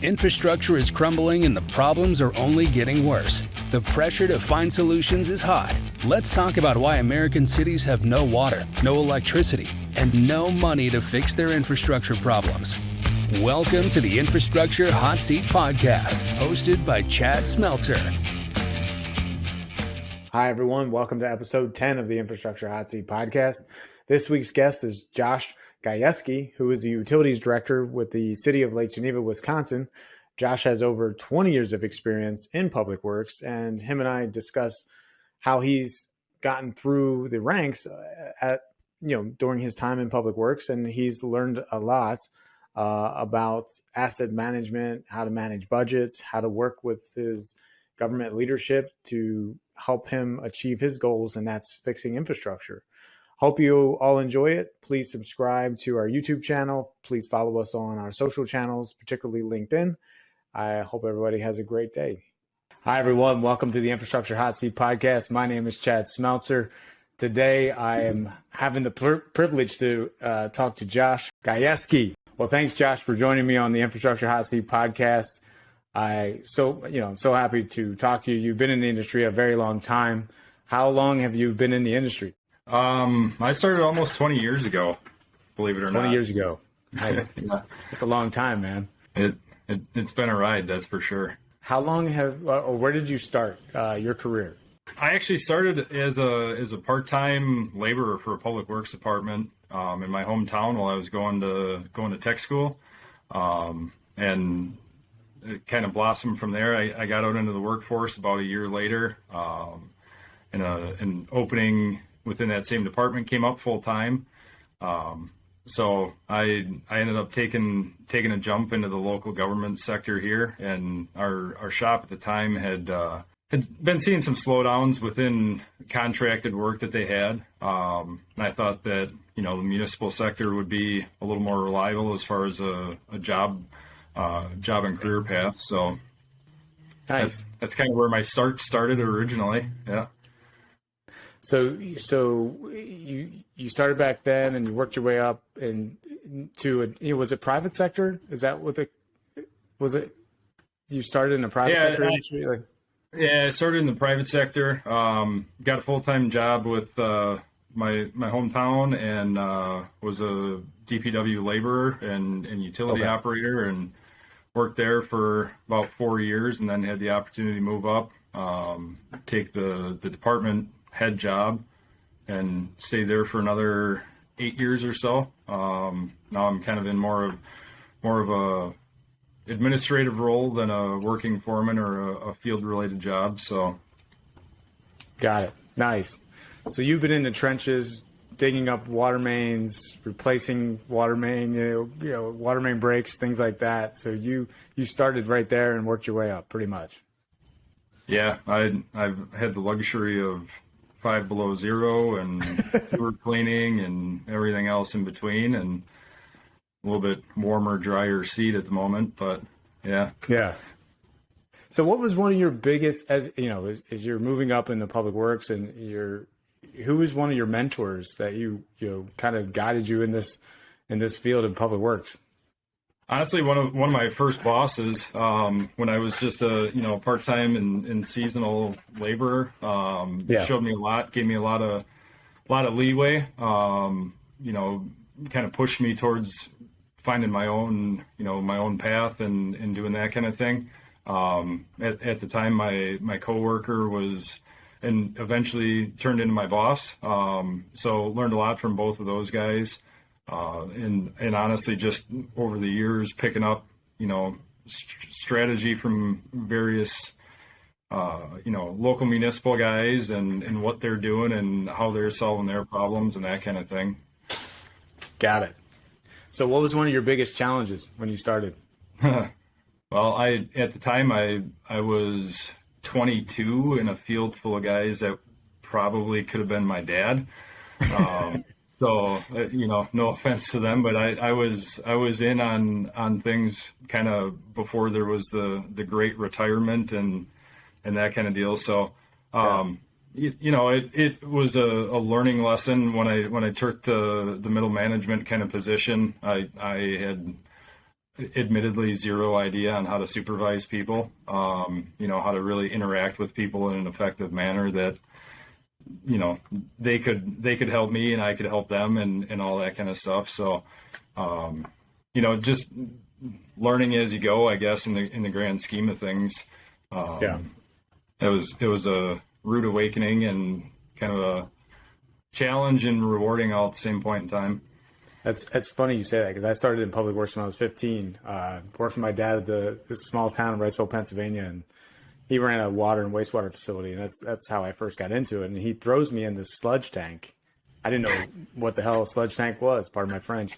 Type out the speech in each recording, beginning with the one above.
Infrastructure is crumbling and the problems are only getting worse. The pressure to find solutions is hot. Let's talk about why American cities have no water, no electricity, and no money to fix their infrastructure problems. Welcome to the Infrastructure Hot Seat Podcast, hosted by Chad Smeltzer. Hi, everyone. Welcome to episode 10 of the Infrastructure Hot Seat Podcast. This week's guest is Josh Gajewski, who is the Utilities Director with the City of Lake Geneva, Wisconsin. Josh has over 20 years of experience in public works, and him and I discuss how he's gotten through the ranks during his time in public works, and he's learned a lot about asset management, how to manage budgets, how to work with his government leadership to help him achieve his goals, and that's fixing infrastructure. Hope you all enjoy it. Please subscribe to our YouTube channel. Please follow us on our social channels, particularly LinkedIn. I hope everybody has a great day. Hi, everyone. Welcome to the Infrastructure Hot Seat Podcast. My name is Chad Smeltzer. Today, I am having the privilege to talk to Josh Gajewski. Well, thanks, Josh, for joining me on the Infrastructure Hot Seat Podcast. I'm so happy to talk to you. You've been in the industry a very long time. How long have you been in the industry? I started almost 20 years ago, believe it or not. 20 years ago. Nice. Yeah. It's a long time, man. It's been a ride, that's for sure. How long where did you start your career? I actually started as a part-time laborer for a public works department in my hometown while I was going to tech school, and it kind of blossomed from there. I got out into the workforce about a year later, and an opening within that same department came up full time. So I ended up taking a jump into the local government sector here, and our shop at the time had been seeing some slowdowns within contracted work that they had. And I thought that, the municipal sector would be a little more reliable as far as a job and career path. So nice. That's kind of where my start started originally. Yeah. So you started back then, and you worked your way up was it private sector? Is that what was it? You started in the private sector industry? Yeah, I started in the private sector. Got a full-time job with my hometown, and was a DPW laborer and utility operator, and worked there for about 4 years, and then had the opportunity to move up, take the department head job, and stayed there for another 8 years or so. Now I'm kind of in more of a administrative role than a working foreman or a field related job. So got it. Nice. So you've been in the trenches, digging up water mains, replacing water main, water main breaks, things like that. So you started right there and worked your way up pretty much. Yeah, I've had the luxury of 5 below zero and sewer cleaning and everything else in between, and a little bit warmer, drier seat at the moment, but yeah. Yeah. So what was one of your biggest, as you're moving up in the public works, and who was one of your mentors that you kind of guided you in this field of public works? Honestly, one of my first bosses, when I was just a part-time and seasonal laborer, showed me a lot, gave me a lot of leeway, kind of pushed me towards finding my own path and doing that kind of thing. At the time, my coworker was, and eventually turned into my boss. So learned a lot from both of those guys. And honestly, just over the years, picking up, strategy from various, local municipal guys and what they're doing and how they're solving their problems and that kind of thing. Got it. So what was one of your biggest challenges when you started? Well, at the time I was 22 in a field full of guys that probably could have been my dad. So, no offense to them, but I was in on things kind of before there was the great retirement and that kind of deal. So, it was a learning lesson when I took the middle management kind of position. I had admittedly zero idea on how to supervise people, how to really interact with people in an effective manner that, they could help me and I could help them and all that kind of stuff. So, just learning as you go, I guess, in the grand scheme of things. It was a rude awakening and kind of a challenge and rewarding all at the same point in time. That's funny you say that, because I started in public works when I was 15. Worked for my dad at this small town in Wrightsville, Pennsylvania, and he ran a water and wastewater facility, and that's how I first got into it. And he throws me in this sludge tank. I didn't know what the hell a sludge tank was, pardon my French.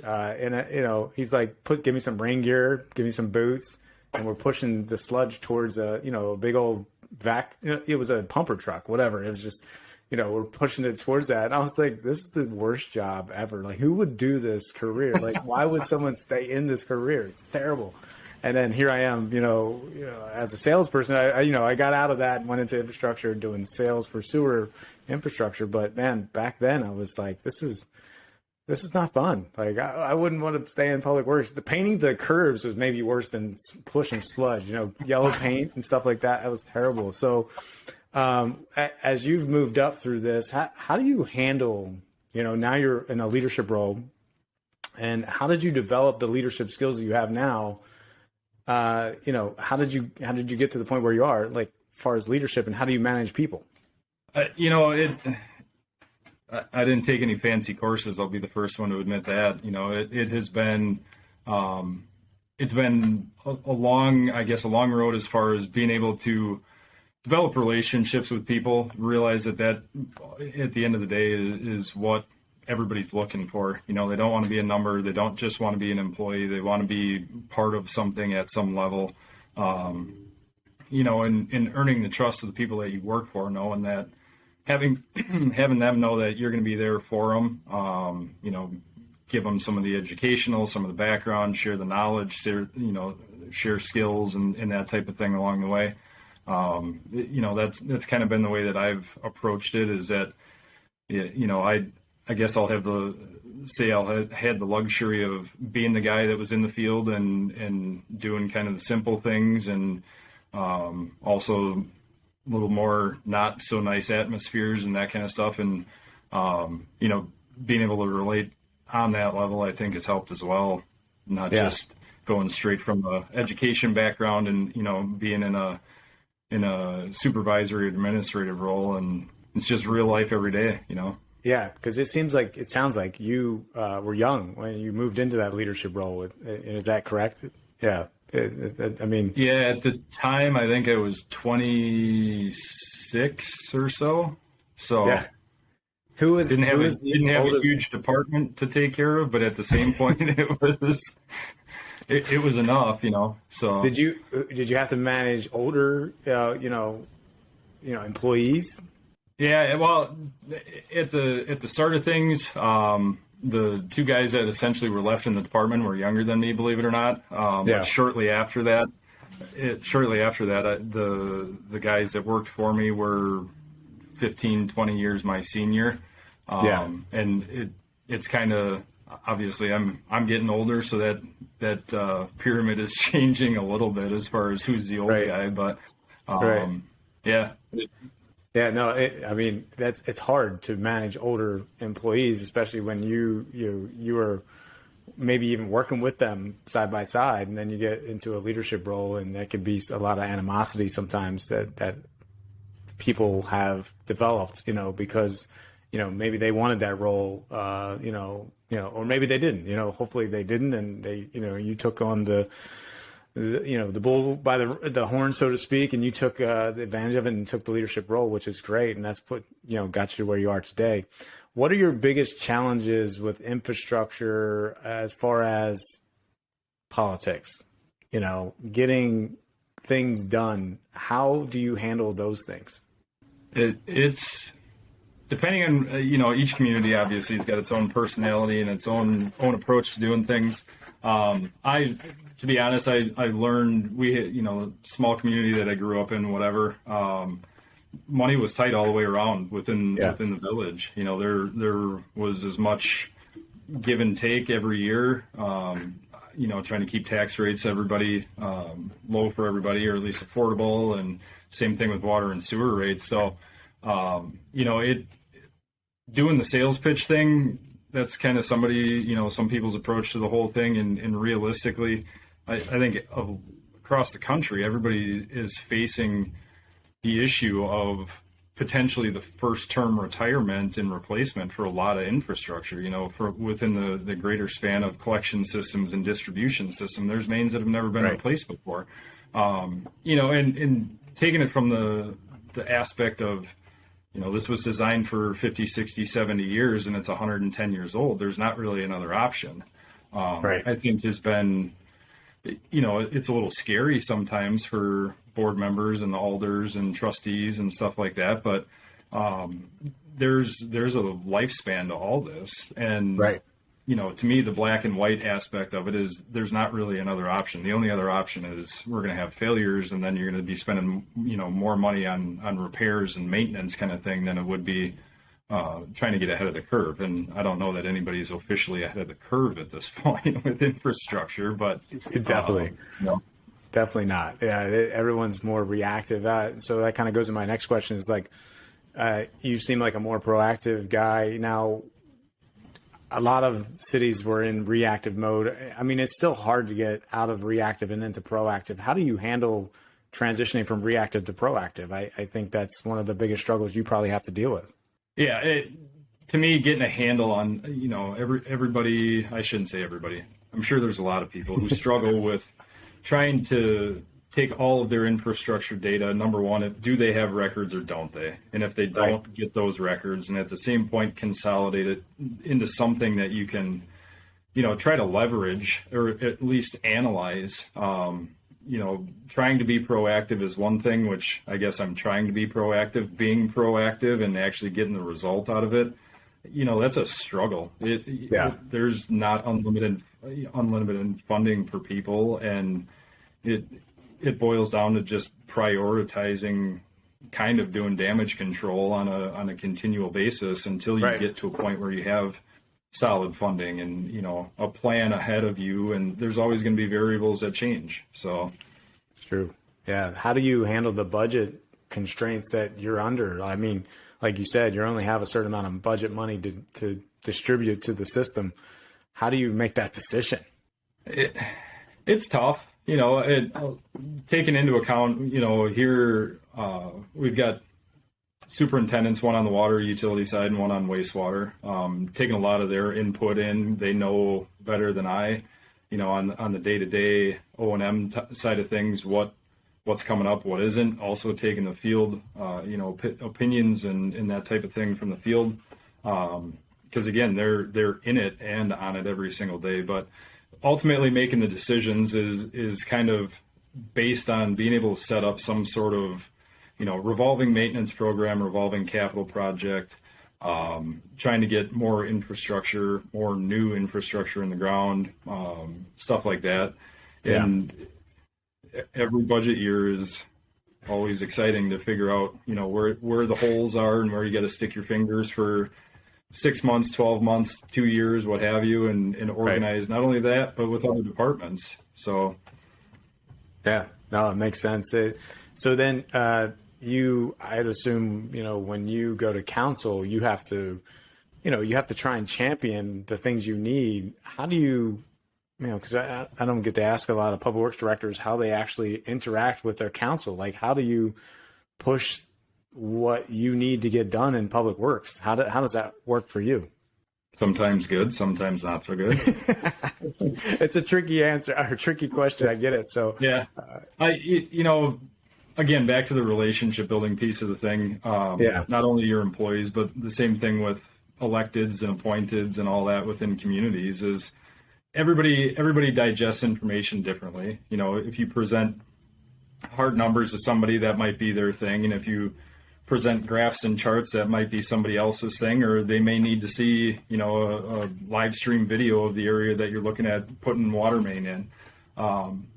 He's like, give me some rain gear, give me some boots, and we're pushing the sludge towards a big old vac. It was a pumper truck, whatever. It was just, we're pushing it towards that. And I was like, this is the worst job ever. Like, who would do this career? Like, why would someone stay in this career? It's terrible. And then here I am, as a salesperson, I got out of that and went into infrastructure doing sales for sewer infrastructure. But man, back then I was like, this is not fun. Like, I wouldn't want to stay in public works. The painting the curbs was maybe worse than pushing sludge, yellow paint and stuff like that. That was terrible. So, as you've moved up through this, how do you handle, now you're in a leadership role, and how did you develop the leadership skills that you have now? How did you get to the point where you are, like, as far as leadership, and how do you manage people? I didn't take any fancy courses. I'll be the first one to admit that. It has been, it's been a long road as far as being able to develop relationships with people, realize that at the end of the day is what everybody's looking for. They don't want to be a number. They don't just want to be an employee. They want to be part of something at some level, and earning the trust of the people that you work for, knowing that having them know that you're going to be there for them, give them some of the educational, some of the background, share the knowledge, share skills and that type of thing along the way. That's kind of been the way that I've approached it, is that, I guess I'll had the luxury of being the guy that was in the field and doing kind of the simple things, and also a little more not so nice atmospheres and that kind of stuff. And, being able to relate on that level, I think, has helped as well. Not just going straight from the education background and, being in a supervisory administrative role, and it's just real life every day, Yeah, because it sounds like you were young when you moved into that leadership role. Is that correct? Yeah. Yeah, at the time, I think I was 26 or so. So yeah. Didn't have a huge department to take care of, but at the same point, it was enough, So did you have to manage older, employees? Yeah, well, at the start of things, the two guys that essentially were left in the department were younger than me, believe it or not. But shortly after that, the guys that worked for me were 15, 20 years my senior. And it's kind of, obviously I'm getting older, so that pyramid is changing a little bit as far as who's the old guy, but Yeah, no, it's hard to manage older employees, especially when you are maybe even working with them side by side, and then you get into a leadership role, and that could be a lot of animosity sometimes that people have developed, because maybe they wanted that role, or maybe they didn't. Hopefully they didn't, and they, you took on the bull by the horn, so to speak, and you took the advantage of it and took the leadership role, which is great. And that's got you to where you are today. What are your biggest challenges with infrastructure as far as politics, getting things done? How do you handle those things? It's depending on, each community obviously has got its own personality and its own approach to doing things. To be honest, I learned small community that I grew up in, whatever, money was tight all the way around within the village. There was as much give and take every year. trying to keep tax rates everybody low for everybody, or at least affordable, and same thing with water and sewer rates. So, doing the sales pitch thing, that's kind of some people's approach to the whole thing. And realistically, I think across the country, everybody is facing the issue of potentially the first term retirement and replacement for a lot of infrastructure, for within the greater span of collection systems and distribution system. There's mains that have never been replaced before. And taking it from the aspect of, this was designed for 50, 60, 70 years and it's 110 years old. There's not really another option. I think has been, it's a little scary sometimes for board members and the alders and trustees and stuff like that. But there's a lifespan to all this. And, to me, the black and white aspect of it is there's not really another option. The only other option is we're going to have failures, and then you're going to be spending, more money on repairs and maintenance kind of thing than it would be trying to get ahead of the curve. And I don't know that anybody's officially ahead of the curve at this point with infrastructure, but definitely. Definitely not. Yeah, everyone's more reactive. So that kind of goes to my next question is like, you seem like a more proactive guy. Now, a lot of cities were in reactive mode. I mean, it's still hard to get out of reactive and into proactive. How do you handle transitioning from reactive to proactive? I think that's one of the biggest struggles you probably have to deal with. Yeah, to me, getting a handle on, everybody, I shouldn't say everybody. I'm sure there's a lot of people who struggle with trying to take all of their infrastructure data. Number one, do they have records or don't they? And if they don't, get those records, and at the same point, consolidate it into something that you can, try to leverage or at least analyze. Trying to be proactive is one thing, which I guess I'm trying to be proactive. Being proactive and actually getting the result out of it, that's a struggle. There's not unlimited funding for people, and it boils down to just prioritizing, kind of doing damage control on a continual basis until you get to a point where you have solid funding and a plan ahead of you. And there's always going to be variables that change. So it's true. Yeah. How do you handle the budget constraints that you're under? I mean, like you said, you only have a certain amount of budget money to distribute to the system. How do you make that decision? It's tough. Taking into account, here we've got superintendents, one on the water utility side and one on wastewater, taking a lot of their input in. They know better than I, on the day-to-day O&M side of things, what's coming up, what isn't. Also taking the field, opinions and that type of thing from the field. Because again, they're in it and on it every single day. But ultimately making the decisions is kind of based on being able to set up some sort of, revolving maintenance program, revolving capital project, trying to get more infrastructure, more new infrastructure in the ground, stuff like that. Yeah. And every budget year is always exciting to figure out, where the holes are and where you got to stick your fingers for 6 months, 12 months, 2 years, what have you, and organize not only that, but with other departments. So. Yeah, no, it makes sense. So then I'd assume, when you go to council, you have to try and champion the things you need. How do you, because I don't get to ask a lot of public works directors how they actually interact with their council. Like, how do you push what you need to get done in public works? How does that work for you? Sometimes good, sometimes not so good. It's a tricky answer or tricky question. I get it. So yeah, again, back to the relationship building piece of the thing. Not only your employees, but the same thing with electeds and appointeds and all that within communities is everybody digests information differently. If you present hard numbers to somebody, that might be their thing. And if you present graphs and charts, that might be somebody else's thing, or they may need to see, a live stream video of the area that you're looking at putting water main in.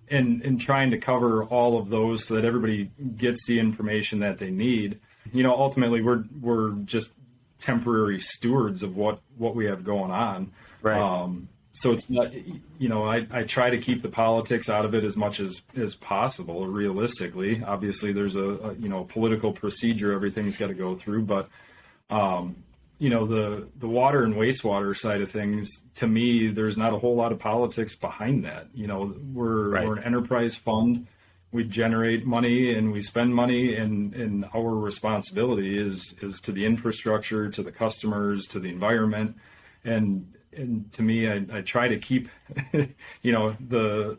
And trying to cover all of those so that everybody gets the information that they need. Ultimately we're just temporary stewards of what we have going on. Right. So it's not, I try to keep the politics out of it as much as possible, realistically. Obviously, there's a political procedure everything's got to go through, but the water and wastewater side of things, to me, there's not a whole lot of politics behind that. We're an enterprise fund. We generate money and we spend money, and our responsibility is to the infrastructure, to the customers, to the environment. And to me, I try to keep, the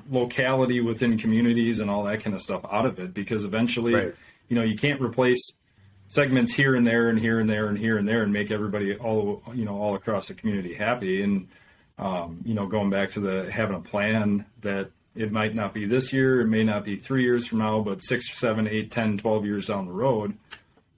locality within communities and all that kind of stuff out of it, because eventually, you can't replace segments here and there and here and there and here and there and make everybody all across the community happy. And, going back to having a plan that it might not be this year, it may not be 3 years from now, but 6, 7, 8, 10, 12 years down the road,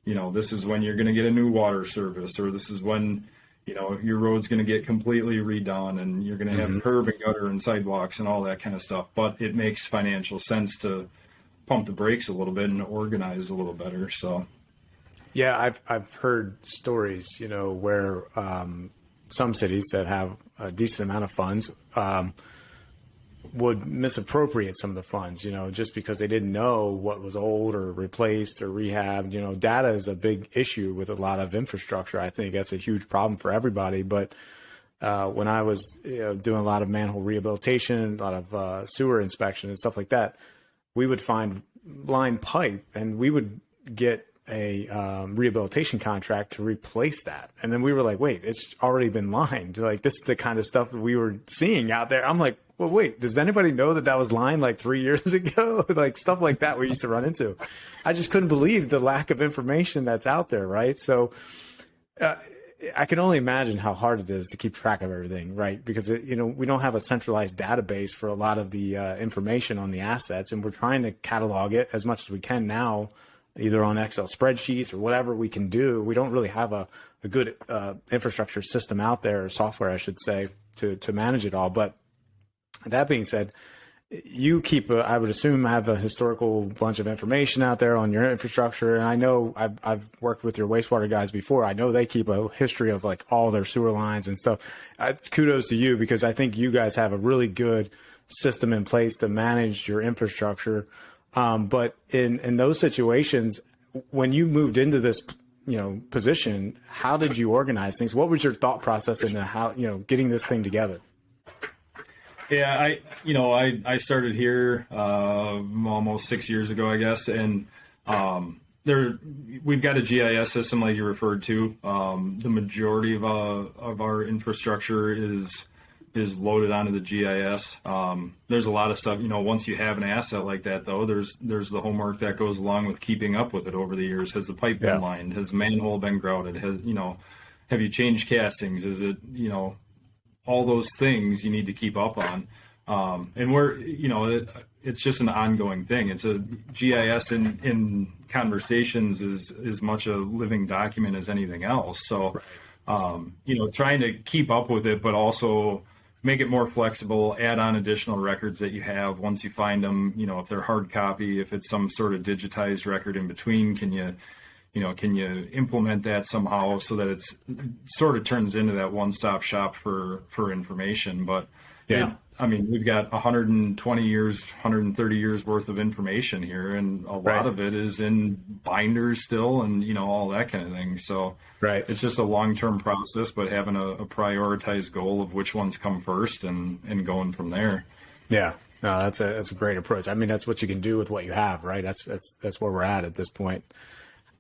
this is when you're going to get a new water service, or this is when, your road's going to get completely redone and you're going to have curb and gutter and sidewalks and all that kind of stuff. But it makes financial sense to pump the brakes a little bit and organize a little better. So, yeah, I've heard stories, where some cities that have a decent amount of funds would misappropriate some of the funds, just because they didn't know what was old or replaced or rehabbed. Data is a big issue with a lot of infrastructure. I think that's a huge problem for everybody. But when I was doing a lot of manhole rehabilitation, a lot of sewer inspection and stuff like that, we would find line pipe and we would get a rehabilitation contract to replace that. And then we were like, wait, it's already been lined. Like, this is the kind of stuff that we were seeing out there. I'm like, well, wait, does anybody know that was lined like 3 years ago? Like, stuff like that we used to run into. I just couldn't believe the lack of information that's out there, right? So I can only imagine how hard it is to keep track of everything, right? Because, we don't have a centralized database for a lot of the information on the assets, and we're trying to catalog it as much as we can now, either on Excel spreadsheets or whatever we can do. We don't really have a good infrastructure system out there, or software, I should say, to manage it all. But that being said, you keep, I would assume, have a historical bunch of information out there on your infrastructure. And I know I've worked with your wastewater guys before. I know they keep a history of like all their sewer lines and stuff. Kudos to you, because I think you guys have a really good system in place to manage your infrastructure. But in those situations, when you moved into this, position, how did you organize things? What was your thought process into how, getting this thing together? Yeah, I started here almost 6 years ago, I guess, and we've got a GIS system like you referred to. The majority of our infrastructure is loaded onto the GIS. There's a lot of stuff, once you have an asset like that, though, there's the homework that goes along with keeping up with it over the years. Has the pipe been lined? Has the manhole been grouted? Have you changed castings? Is it, all those things you need to keep up on. And it's just an ongoing thing. It's a GIS in conversations is as much a living document as anything else. So, trying to keep up with it, but also make it more flexible, add on additional records that you have once you find them, if they're hard copy, if it's some sort of digitized record in between, can you implement that somehow so that it sort of turns into that one-stop shop for information. But we've got 120 years, 130 years worth of information here, and a lot of it is in binders still, and all that kind of thing. So it's just a long-term process, but having a prioritized goal of which ones come first and going from there. Yeah. No, that's a great approach. I mean, that's what you can do with what you have, right? That's where we're at this point.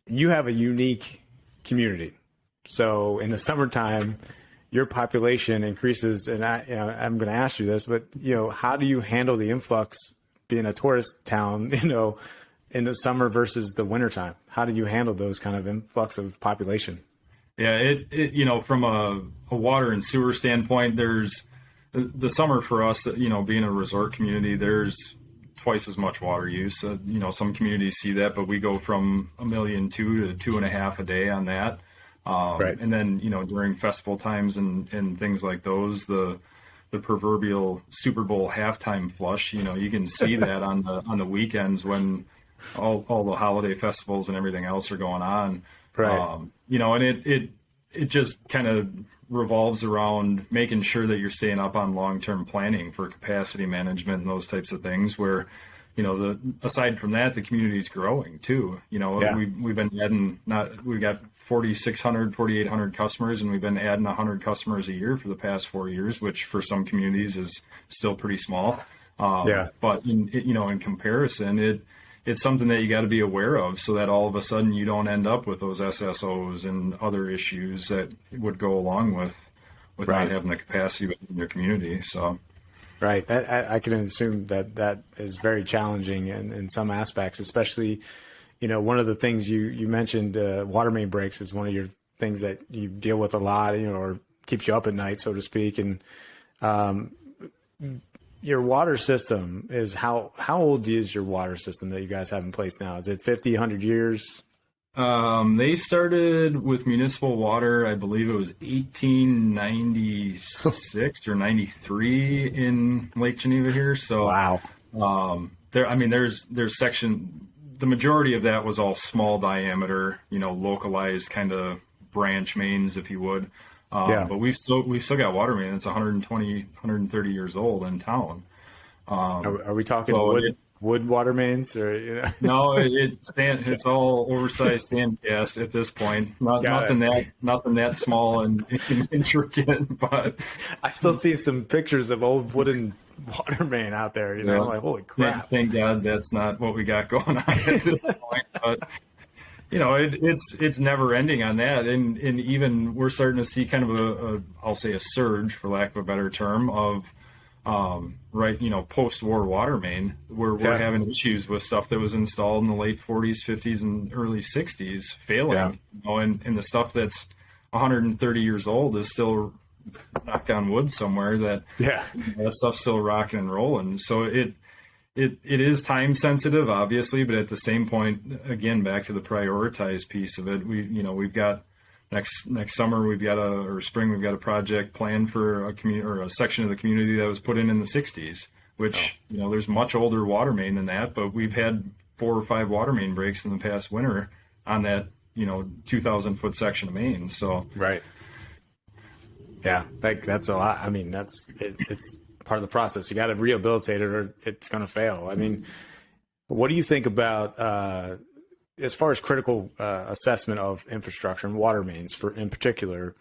You have a unique community. So in the summertime, your population increases, and I'm going to ask you this, but how do you handle the influx being a tourist town, in the summer versus the wintertime? How do you handle those kind of influx of population? Yeah, it from a water and sewer standpoint, there's the summer for us, being a resort community, there's twice as much water use. Some communities see that, but we go from 1.2 million to 2.5 a day on that. And then, during festival times and things like those, the proverbial Super Bowl halftime flush, you can see that on the weekends when all the holiday festivals and everything else are going on. And it just kind of revolves around making sure that you're staying up on long-term planning for capacity management and those types of things where, aside from that, the community's growing too. We've been adding, we've got 4,600, 4,800 customers, and we've been adding 100 customers a year for the past 4 years, which for some communities is still pretty small. But in comparison, it's something that you got to be aware of so that all of a sudden you don't end up with those SSOs and other issues that would go along with not having the capacity within your community. So. Right. I can assume that is very challenging in some aspects, especially, one of the things you mentioned, water main breaks is one of your things that you deal with a lot, or keeps you up at night, so to speak. And your water system is how old is your water system that you guys have in place now? Is it 50, 100 years? They started with municipal water, I believe it was 1896 or 93 in Lake Geneva here. So wow. There's the majority of that was all small diameter, localized kind of branch mains, if you would. But we've still got water main that's 120, 130 years old in town. Are we talking wood water mains or No, it's all oversized sand cast at this point. Nothing that small and intricate, but I still see some pictures of old wooden water main out there. I'm like, holy crap! Thank God that's not what we got going on at this point. But it's never ending on that, and even we're starting to see kind of I'll say a surge, for lack of a better term, of post-war water main, where we're having issues with stuff that was installed in the late 40s, 50s, and early 60s failing. And the stuff that's 130 years old is still, knock on wood somewhere, that stuff's still rocking and rolling. So it is time sensitive, obviously, but at the same point, again, back to the prioritized piece of it, we've got next summer or spring we've got a project planned for a community or a section of the community that was put in the 60s, which there's much older water main than that, but we've had 4 or 5 water main breaks in the past winter on that 2,000 foot section of main. So right, that's a lot. I mean, it's part of the process. You got to rehabilitate it or it's going to fail. I mean, what do you think about as far as critical assessment of infrastructure and water mains in particular?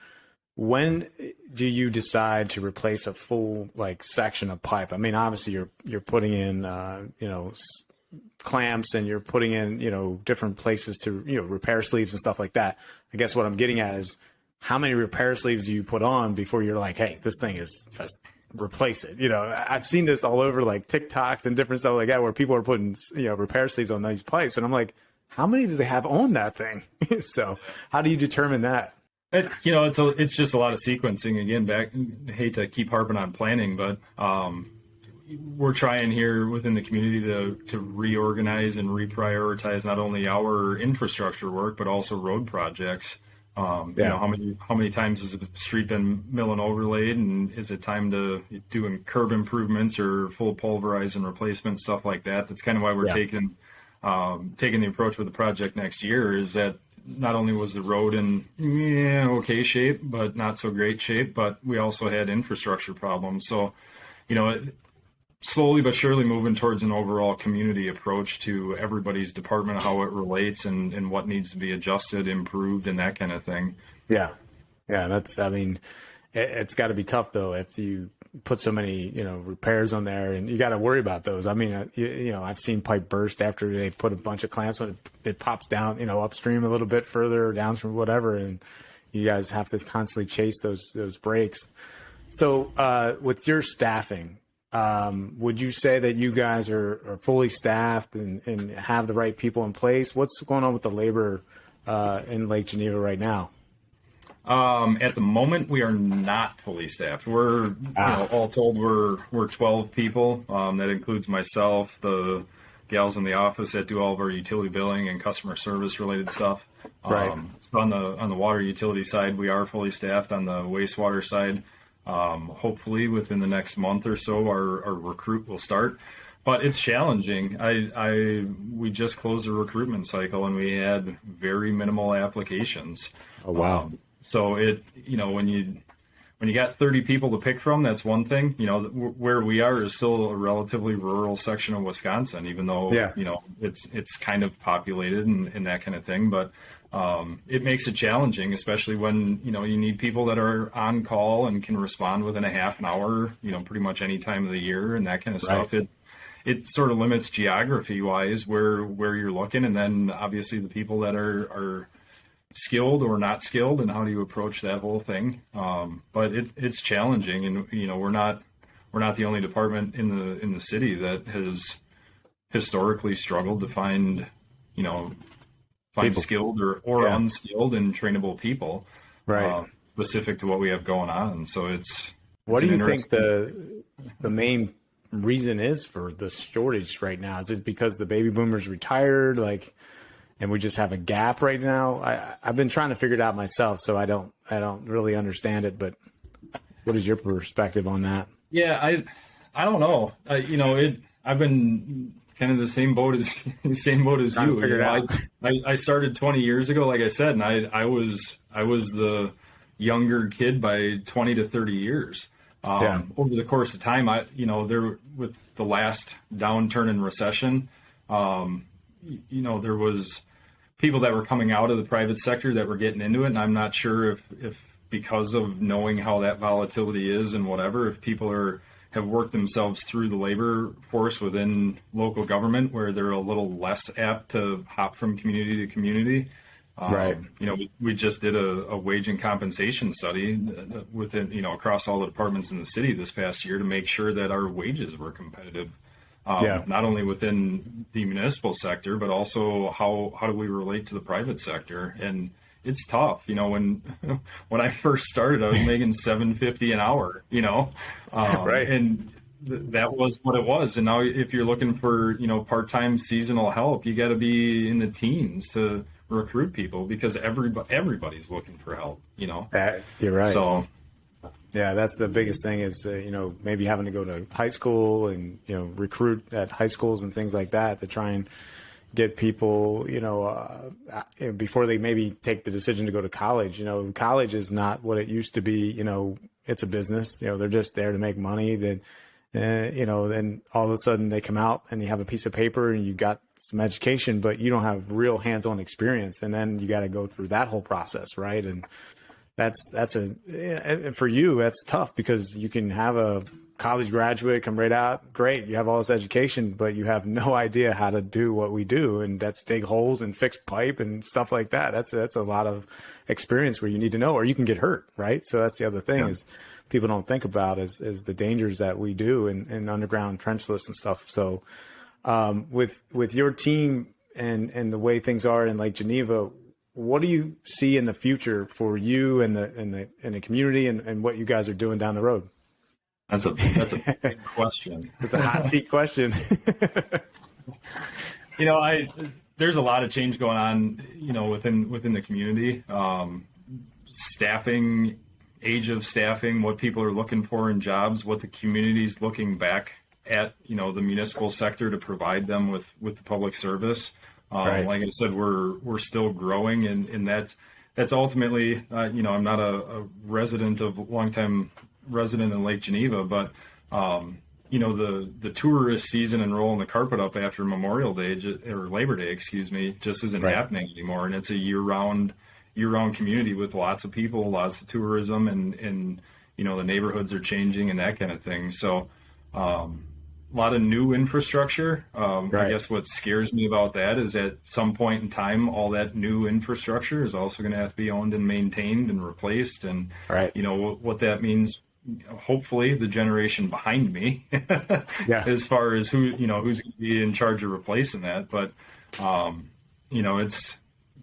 When do you decide to replace a full section of pipe? I mean, obviously you're putting in clamps and you're putting in different places to repair sleeves and stuff like that. I guess what I'm getting at is how many repair sleeves do you put on before you're like, hey, this thing is just replace it? I've seen this all over TikToks and different stuff like that where people are putting repair sleeves on these pipes, and I'm like, how many do they have on that thing? So how do you determine that? It's just a lot of sequencing. Again, I hate to keep harping on planning, but we're trying here within the community to reorganize and reprioritize not only our infrastructure work, but also road projects. How many times has the street been mill and overlaid, and is it time to doing curb improvements or full pulverize and replacement, stuff like that? That's kind of why we're taking the approach with the project next year, is that not only was the road in okay shape, but not so great shape, but we also had infrastructure problems. So, slowly but surely moving towards an overall community approach to everybody's department, how it relates and what needs to be adjusted, improved, and that kind of thing. Yeah. It's got to be tough though if you put so many repairs on there, and you got to worry about those. I mean, I've seen pipe burst after they put a bunch of clamps on it. It pops down upstream a little bit further, downstream, whatever, and you guys have to constantly chase those breaks. So with your staffing, would you say that you guys are fully staffed and have the right people in place? What's going on with the labor in Lake Geneva right now? At the moment, we are not fully staffed. We're all told we're 12 people. That includes myself, the gals in the office that do all of our utility billing and customer service related stuff. Right. So on the water utility side, we are fully staffed. On the wastewater side, hopefully within the next month or so, our recruit will start. But it's challenging. We just closed a recruitment cycle and we had very minimal applications. Oh wow. So when when you got 30 people to pick from, that's one thing. You know, where we are is still a relatively rural section of Wisconsin, even though, you know, it's kind of populated and that kind of thing. But it makes it challenging, especially when, you know, you need people that are on call and can respond within a half an hour, you know, pretty much any time of the year and that kind of stuff. It sort of limits geography wise where you're looking. And then obviously the people that are skilled or not skilled, and how do you approach that whole thing? But it's challenging, and you know, we're not the only department in the city that has historically struggled to find people. Skilled or unskilled and trainable people, specific to what we have going on. So what do you think the main reason is for the shortage right now? Is it because the baby boomers retired, and we just have a gap right now? I've been trying to figure it out myself, so I don't really understand it. But what is your perspective on that? Yeah, I don't know. I've been kind of the same boat as you. I started 20 years ago, like I said, and I was the younger kid by 20 to 30 years. Over the course of time, there with the last downturn and recession, there was people that were coming out of the private sector that were getting into it. And I'm not sure if because of knowing how that volatility is and whatever, if people have worked themselves through the labor force within local government where they're a little less apt to hop from community to community. We just did a wage and compensation study within, across all the departments in the city this past year to make sure that our wages were competitive. Not only within the municipal sector, but also how do we relate to the private sector? And it's tough. When I first started, I was making $7.50 an hour, and that was what it was. And now if you're looking for, part-time seasonal help, you got to be in the teens to recruit people because everybody's looking for help, You're right. So yeah, that's the biggest thing is, maybe having to go to high school and, recruit at high schools and things like that to try and get people, before they maybe take the decision to go to college. College is not what it used to be. It's a business. They're just there to make money. Then all of a sudden they come out and you have a piece of paper and you got some education, but you don't have real hands-on experience. And then you got to go through that whole process, right? And for you, that's tough because you can have a college graduate come right out. Great. You have all this education, but you have no idea how to do what we do. And that's dig holes and fix pipe and stuff like that. That's a lot of experience where you need to know, or you can get hurt. Right. So that's the other thing is people don't think about is the dangers that we do in underground trenchless and stuff. So, with your team and the way things are in Lake Geneva, what do you see in the future for you and the community and what you guys are doing down the road? That's a big question. It's a hot seat question. There's a lot of change going on, within the community. Staffing, age of staffing, what people are looking for in jobs, what the community's looking back at, the municipal sector to provide them with the public service. Like I said, we're still growing, and that's ultimately, I'm not a longtime resident in Lake Geneva, but the tourist season and rolling the carpet up after Memorial Day or Labor Day, just isn't happening anymore. And it's a year-round community with lots of people, lots of tourism, and the neighborhoods are changing and that kind of thing. So a lot of new infrastructure. I guess what scares me about that is at some point in time, all that new infrastructure is also going to have to be owned and maintained and replaced. And what that means, hopefully the generation behind me, as far as who's going to be in charge of replacing that. But it's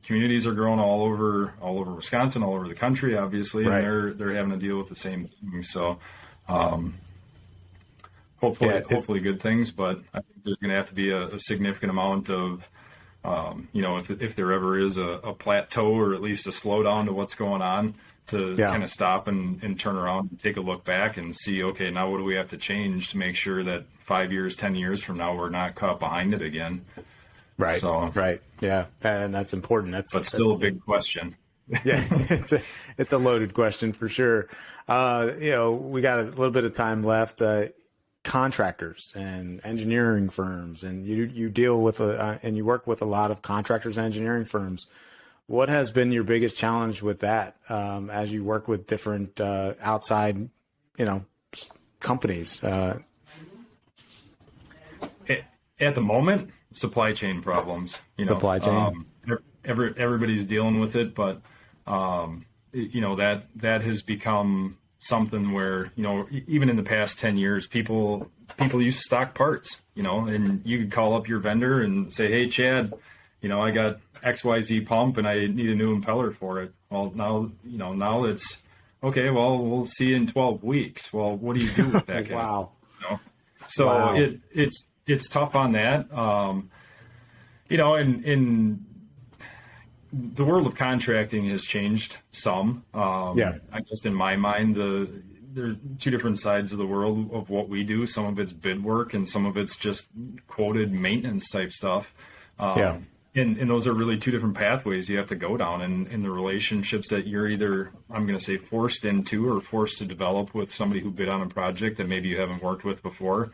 communities are growing all over Wisconsin, all over the country, obviously, and they're having to deal with the same thing. So hopefully good things, but I think there's going to have to be a significant amount of if there ever is a plateau or at least a slowdown to what's going on, to kind of stop and turn around and take a look back and see, okay, now what do we have to change to make sure that 5 years, 10 years from now, we're not caught behind it again. Right. So, right. Yeah. And that's important. But still a big question. Yeah, it's a loaded question for sure. We got a little bit of time left. Contractors and engineering firms, and you deal with and you work with a lot of contractors and engineering firms. What has been your biggest challenge with that as you work with different outside, companies? At the moment, supply chain problems. Supply chain. Everybody's dealing with it, but that has become something where, even in the past 10 years, people used to stock parts, and you could call up your vendor and say, hey, Chad, I got XYZ pump and I need a new impeller for it. Well, now it's okay. Well, we'll see you in 12 weeks. Well, what do you do with that? Wow. So wow. It's tough on that. In the world of contracting has changed some. I guess in my mind, there are two different sides of the world of what we do. Some of it's bid work and some of it's just quoted maintenance type stuff. And those are really two different pathways you have to go down, and in the relationships that you're either, I'm going to say, forced into or forced to develop with somebody who bid on a project that maybe you haven't worked with before.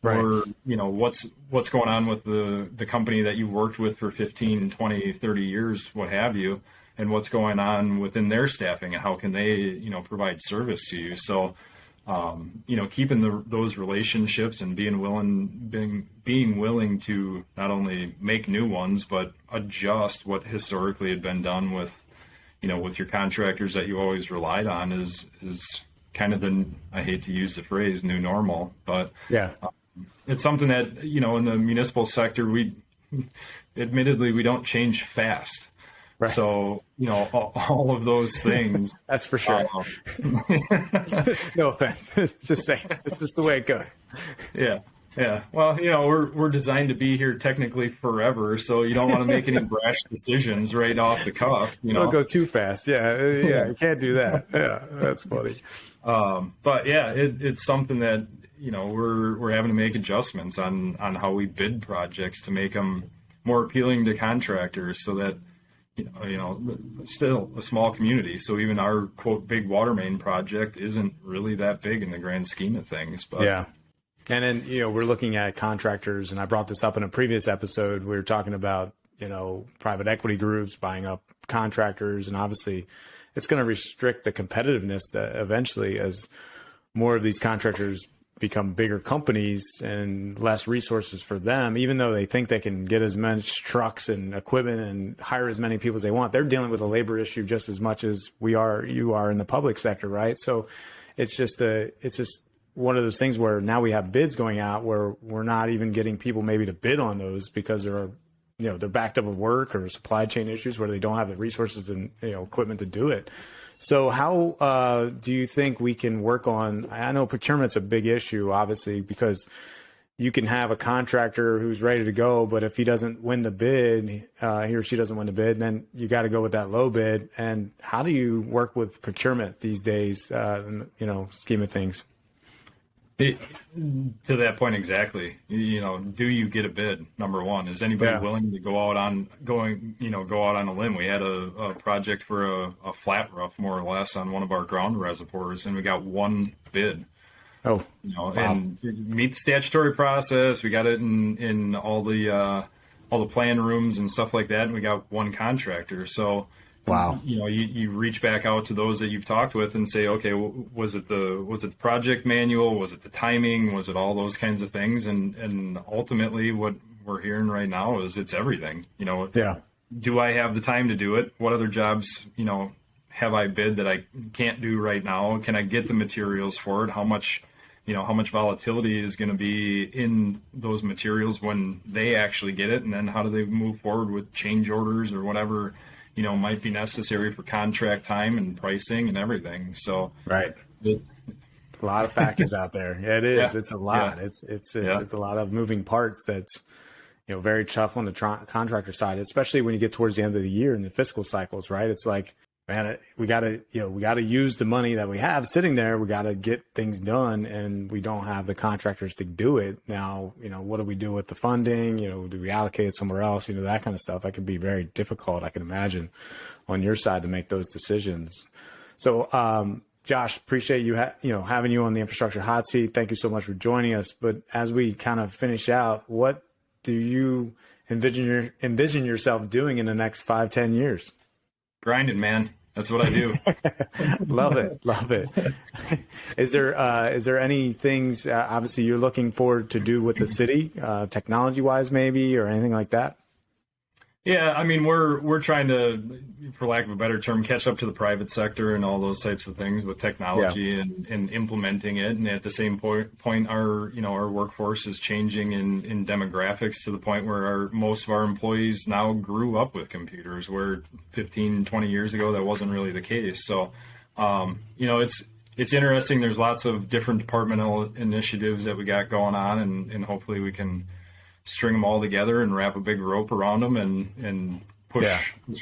Right. Or, what's going on with the company that you worked with for 15, 20, 30 years, what have you, and what's going on within their staffing and how can they, provide service to you. So, keeping those relationships and being willing to not only make new ones, but adjust what historically had been done with your contractors that you always relied on is kind of I hate to use the phrase new normal, but it's something that, in the municipal sector, we don't change fast. Right. So, all of those things. That's for sure. No offense. Just saying. It's just the way it goes. Yeah. Yeah. Well, we're designed to be here technically forever. So you don't want to make any brash decisions right off the cuff. Don't go too fast. Yeah. You can't do that. Yeah. That's funny. But yeah, it's something that, we're having to make adjustments on how we bid projects to make them more appealing to contractors so that, still a small community. So even our quote big water main project isn't really that big in the grand scheme of things. But yeah. And then, we're looking at contractors, and I brought this up in a previous episode. We were talking about, private equity groups buying up contractors, and obviously it's going to restrict the competitiveness that eventually, as more of these contractors become bigger companies and less resources for them, even though they think they can get as much trucks and equipment and hire as many people as they want, they're dealing with a labor issue just as much as you are in the public sector, right? So it's just one of those things where now we have bids going out where we're not even getting people maybe to bid on those because they're backed up with work or supply chain issues where they don't have the resources and equipment to do it. So how do you think we can work on, I know procurement's a big issue, obviously, because you can have a contractor who's ready to go, but if he doesn't win the bid, he or she doesn't win the bid, then you got to go with that low bid. And how do you work with procurement these days, scheme of things? To that point exactly, do you get a bid? Number one, is anybody willing to go out on a limb? We had a project for a flat roof, more or less, on one of our ground reservoirs, and we got one bid. Oh, wow. And meet the statutory process. We got it in all the plan rooms and stuff like that, and we got one contractor. So. Wow. You reach back out to those that you've talked with and say, okay, was it the project manual? Was it the timing? Was it all those kinds of things? And ultimately what we're hearing right now is it's everything. Do I have the time to do it? What other jobs, have I bid that I can't do right now? Can I get the materials for it? How much volatility is going to be in those materials when they actually get it? And then how do they move forward with change orders or whatever might be necessary for contract time and pricing and everything. So right, it's a lot of factors out there. Yeah, it is. Yeah. It's a lot. Yeah. It's a lot of moving parts. That's very tough on the contractor side, especially when you get towards the end of the year and the fiscal cycles. Right, it's like man, we got to use the money that we have sitting there. We got to get things done, and we don't have the contractors to do it. Now, what do we do with the funding? Do we allocate it somewhere else? That kind of stuff. That could be very difficult, I can imagine, on your side to make those decisions. So, Josh, appreciate you, having you on the Infrastructure Hot Seat. Thank you so much for joining us. But as we kind of finish out, what do you envision yourself doing in the next 5-10 years? Grinding, man. That's what I do. Love it. Is there any things, obviously you're looking forward to do with the city, technology wise maybe, or anything like that? Yeah, I mean, we're trying to, for lack of a better term, catch up to the private sector and all those types of things with technology and implementing it. And at the same point, our workforce is changing in demographics to the point where most of our employees now grew up with computers, where 15, 20 years ago, that wasn't really the case. So, it's interesting. There's lots of different departmental initiatives that we got going on, and hopefully we can string them all together and wrap a big rope around them and push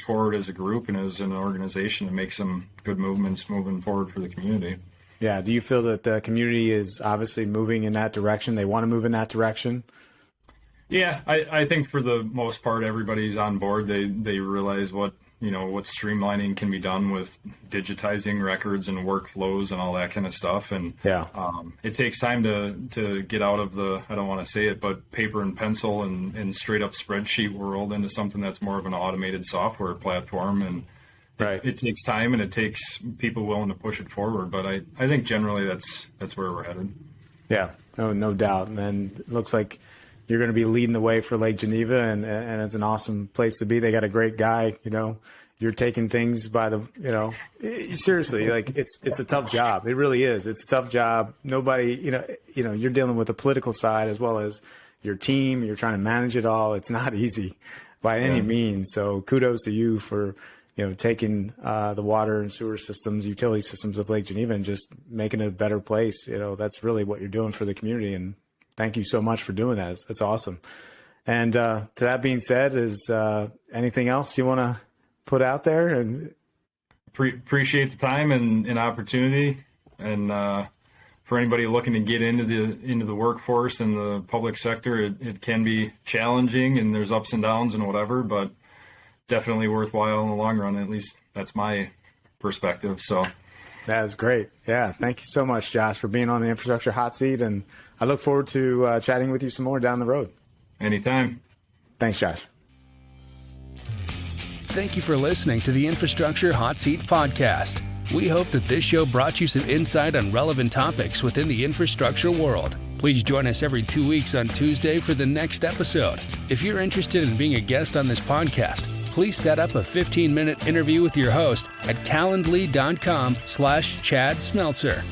forward as a group and as an organization and make some good movements moving forward for the community. Yeah. Do you feel that the community is obviously moving in that direction? They want to move in that direction? Yeah, I think for the most part, everybody's on board. They realize what streamlining can be done with digitizing records and workflows and all that kind of stuff. And it takes time to get out of the, I don't want to say it, but paper and pencil and straight up spreadsheet world into something that's more of an automated software platform. And it takes time, and it takes people willing to push it forward. But I think generally that's where we're headed. Yeah, no doubt. And it looks like you're going to be leading the way for Lake Geneva, and it's an awesome place to be. They got a great guy, you're taking things by the, seriously, like it's a tough job. It really is. It's a tough job. Nobody, you're dealing with the political side as well as your team. You're trying to manage it all. It's not easy by any means. So kudos to you for, taking the water and sewer systems, utility systems of Lake Geneva and just making it a better place. That's really what you're doing for the community. And thank you so much for doing that. It's awesome. And to that being said, is anything else you want to put out there? And appreciate the time and opportunity. And for anybody looking to get into the workforce and the public sector, it can be challenging, and there's ups and downs and whatever, but definitely worthwhile in the long run. At least that's my perspective. So that's great. Yeah. Thank you so much, Josh, for being on the Infrastructure Hot Seat. And I look forward to chatting with you some more down the road. Anytime. Thanks, Josh. Thank you for listening to the Infrastructure Hot Seat podcast. We hope that this show brought you some insight on relevant topics within the infrastructure world. Please join us every 2 weeks on Tuesday for the next episode. If you're interested in being a guest on this podcast, please set up a 15-minute interview with your host at calendly.com/Chad Smeltzer.